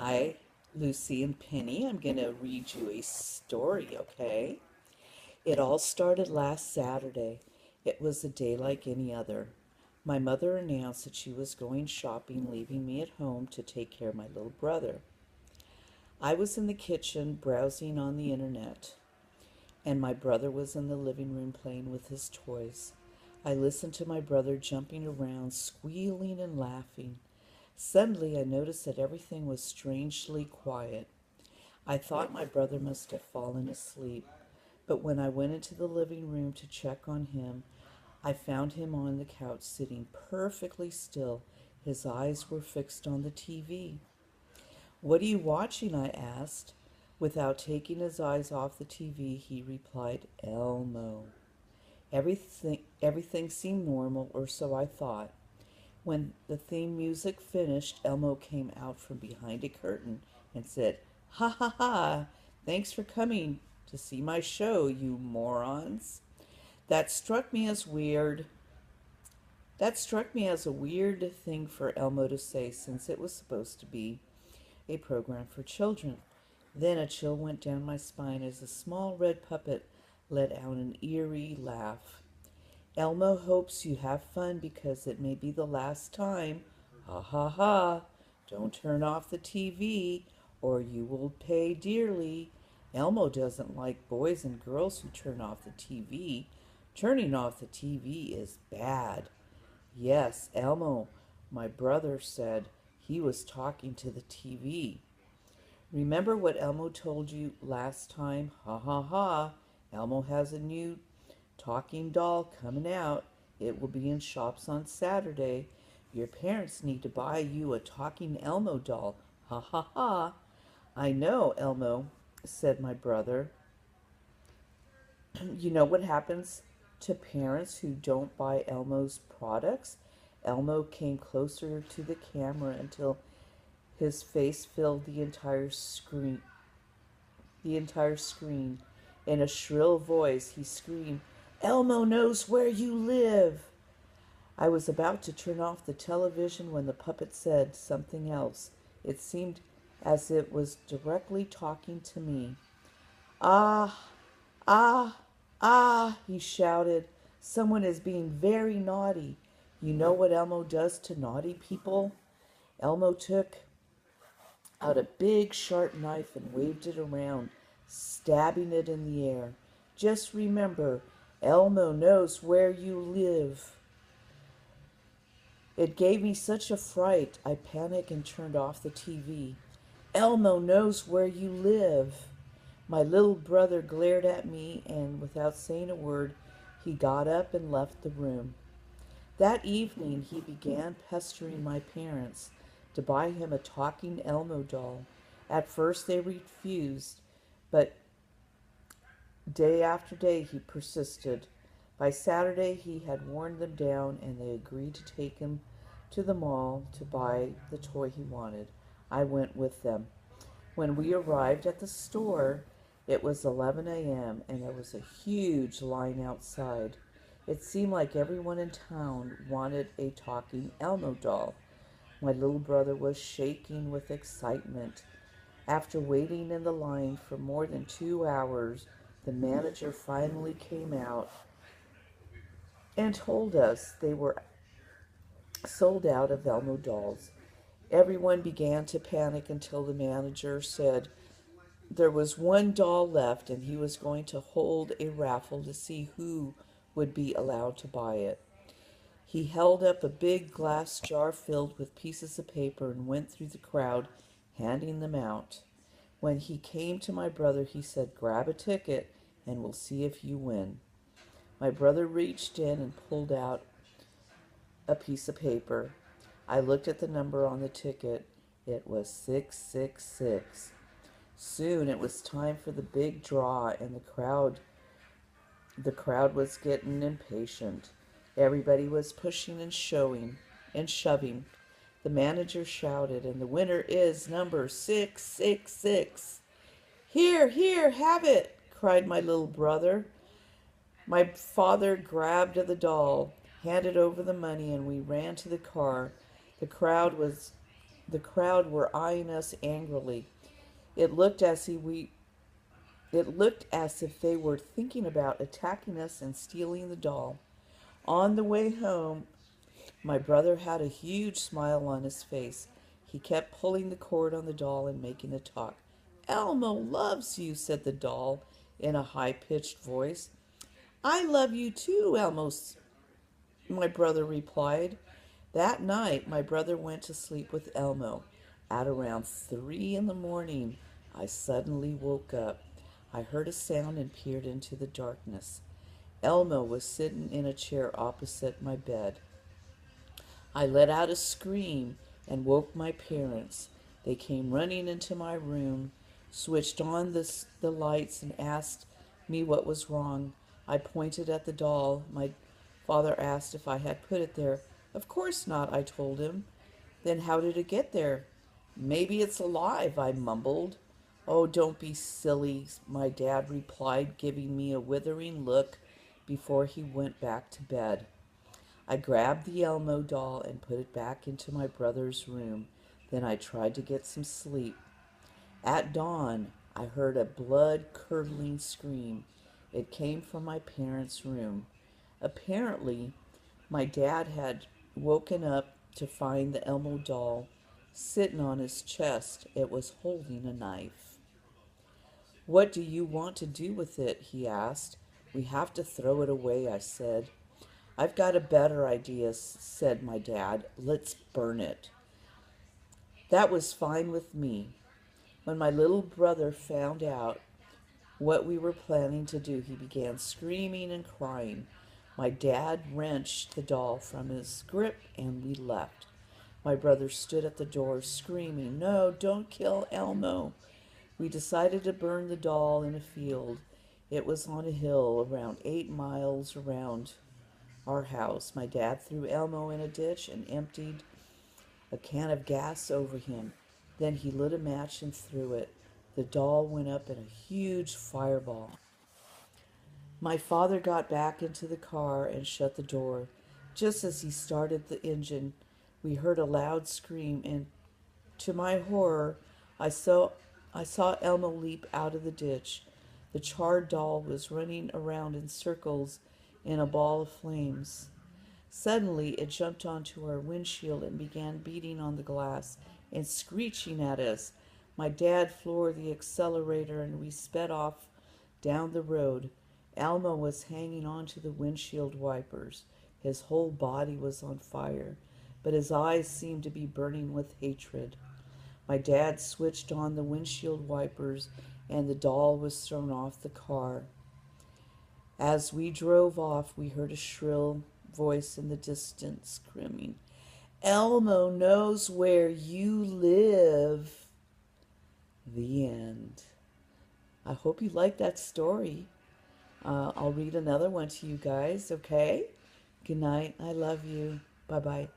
Hi, Lucy and Penny. I'm going to read you a story, okay? It all started last Saturday. It was a day like any other. My mother announced that she was going shopping, leaving me at home to take care of my little brother. I was in the kitchen browsing on the internet, and my brother was in the living room playing with his toys. I listened to my brother jumping around, squealing and laughing. Suddenly, I noticed that everything was strangely quiet. I thought my brother must have fallen asleep, but when I went into the living room to check on him, I found him on the couch sitting perfectly still. His eyes were fixed on the TV. "What are you watching?" I asked. Without taking his eyes off the TV, he replied, "Elmo." Everything seemed normal, or so I thought. When the theme music finished, Elmo came out from behind a curtain and said, "Ha ha ha! Thanks for coming to see my show, you morons." That struck me as weird. That struck me as a weird thing for Elmo to say, since it was supposed to be a program for children. Then a chill went down my spine as a small red puppet let out an eerie laugh. "Elmo hopes you have fun because it may be the last time. Ha ha ha. Don't turn off the TV or you will pay dearly. Elmo doesn't like boys and girls who turn off the TV. Turning off the TV is bad." "Yes, Elmo," my brother said. He was talking to the TV. "Remember what Elmo told you last time? Ha ha ha. Elmo has a new talking doll coming out. It will be in shops on Saturday. Your parents need to buy you a talking Elmo doll. Ha ha ha." "I know, Elmo," said my brother. "You know what happens to parents who don't buy Elmo's products?" Elmo came closer to the camera until his face filled the entire screen. In a shrill voice, he screamed, "Elmo knows where you live." I was about to turn off the television when the puppet said something else. It seemed as it was directly talking to me. "Ah, ah, ah," he shouted. "Someone is being very naughty. You know what Elmo does to naughty people?" Elmo took out a big sharp knife and waved it around, stabbing it in the air. "Just remember, Elmo knows where you live." It gave me such a fright, I panicked and turned off the TV. "Elmo knows where you live." My little brother glared at me, and without saying a word, he got up and left the room. That evening, he began pestering my parents to buy him a talking Elmo doll. At first, they refused, but day after day he persisted. By Saturday, he had worn them down, and they agreed to take him to the mall to buy the toy he wanted. I went with them. When we arrived at the store, it was 11 a.m., and there was a huge line outside. It seemed like everyone in town wanted a talking Elmo doll. My little brother was shaking with excitement. After waiting in the line for more than 2 hours, the manager finally came out and told us they were sold out of Elmo dolls. Everyone began to panic until the manager said there was one doll left and he was going to hold a raffle to see who would be allowed to buy it. He held up a big glass jar filled with pieces of paper and went through the crowd, handing them out. When he came to my brother, he said, "Grab a ticket and we'll see if you win." My brother reached in and pulled out a piece of paper. I looked at the number on the ticket. It was 666. Soon it was time for the big draw, and the crowd was getting impatient. Everybody was pushing and shoving. The manager shouted, "And the winner is number 666. "Here, here, have it," cried my little brother. My father grabbed the doll, handed over the money, and we ran to the car. The crowd was the crowd were eyeing us angrily. It looked as if we it looked as if they were thinking about attacking us and stealing the doll. On the way home, my brother had a huge smile on his face. He kept pulling the cord on the doll and making it talk. Elmo loves you, said the doll in a high-pitched voice. I love you too, Elmo, my brother replied. That night, my brother went to sleep with Elmo. At around 3 in the morning, I suddenly woke up. I heard a sound and peered into the darkness. Elmo was sitting in a chair opposite my bed. I let out a scream and woke my parents. They came running into my room, switched on the lights, and asked me what was wrong. I pointed at the doll. My father asked if I had put it there. Of course not, I told him. Then how did it get there? Maybe it's alive, I mumbled. Oh, don't be silly, my dad replied, giving me a withering look before he went back to bed. I grabbed the Elmo doll and put it back into my brother's room. Then I tried to get some sleep. At dawn, I heard a blood-curdling scream. It came from my parents' room. Apparently, my dad had woken up to find the Elmo doll sitting on his chest. It was holding a knife. What do you want to do with it? He asked. We have to throw it away, I said. I've got a better idea, said my dad. Let's burn it. That was fine with me. When my little brother found out what we were planning to do, he began screaming and crying. My dad wrenched the doll from his grip and we left. My brother stood at the door screaming, No, don't kill Elmo. We decided to burn the doll in a field. It was on a hill around 8 miles around our house. My dad threw Elmo in a ditch and emptied a can of gas over him. Then he lit a match and threw it. The doll went up in a huge fireball. My father got back into the car and shut the door. Just as he started the engine, we heard a loud scream, and to my horror, I saw Elmo leap out of the ditch. The charred doll was running around in circles in a ball of flames. Suddenly, it jumped onto our windshield and began beating on the glass and screeching at us. My dad floored the accelerator and we sped off down the road. Elmo was hanging onto the windshield wipers. His whole body was on fire, but his eyes seemed to be burning with hatred. My dad switched on the windshield wipers and the doll was thrown off the car. As we drove off, we heard a shrill voice in the distance screaming, Elmo knows where you live. The end. I hope you liked that story. I'll read another one to you guys, okay? Good night. I love you. Bye-bye.